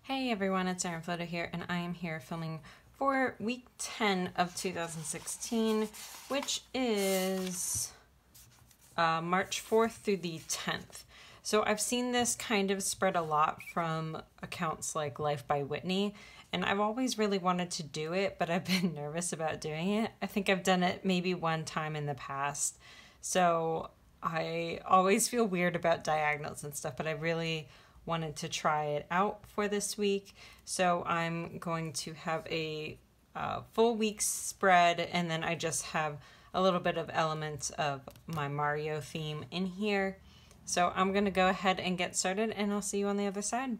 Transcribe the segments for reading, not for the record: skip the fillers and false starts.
Hey everyone, it's Erin Photo here, and I am here filming for week 10 of 2016, which is March 4th through the 10th. So I've seen this kind of spread a lot from accounts like Life by Whitney, and I've always really wanted to do it, but I've been nervous about doing it. I think I've done it maybe one time in the past, so I always feel weird about diagonals and stuff, but I really wanted to try it out for this week. So I'm going to have a full week spread, and then I just have a little bit of elements of my Mario theme in here. So I'm gonna go ahead and get started, and I'll see you on the other side.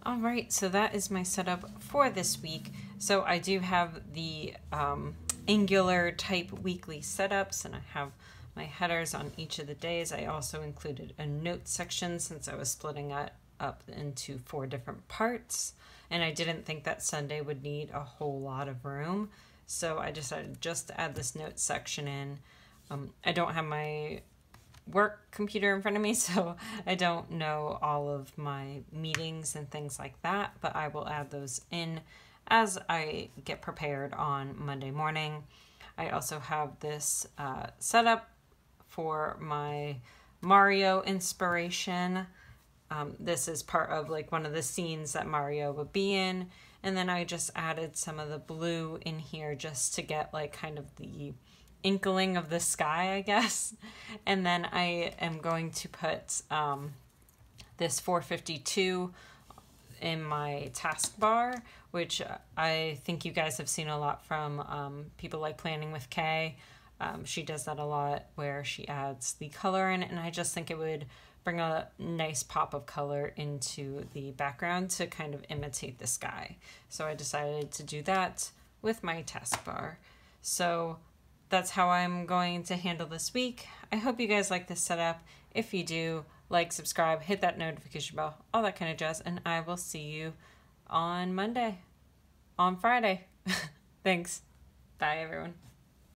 Alright, so that is my setup for this week. So I do have the angular type weekly setups, and I have my headers on each of the days. I also included a note section since I was splitting it up into 4 different parts, and I didn't think that Sunday would need a whole lot of room, so I decided just to add this note section in. I don't have my work computer in front of me, so I don't know all of my meetings and things like that, but I will add those in as I get prepared on Monday morning. I also have this set up for my Mario inspiration. This is part of like one of the scenes that Mario would be in, and then I just added some of the blue in here just to get like kind of the inkling of the sky, I guess. And then I am going to put this 452 in my taskbar, which I think you guys have seen a lot from people like Planning with Kay. She does that a lot where she adds the color in it, and I just think it would bring a nice pop of color into the background to kind of imitate the sky. So I decided to do that with my taskbar. So that's how I'm going to handle this week. I hope you guys like this setup. If you do, like, subscribe, hit that notification bell, all that kind of jazz, and I will see you on Friday. Thanks. Bye, everyone.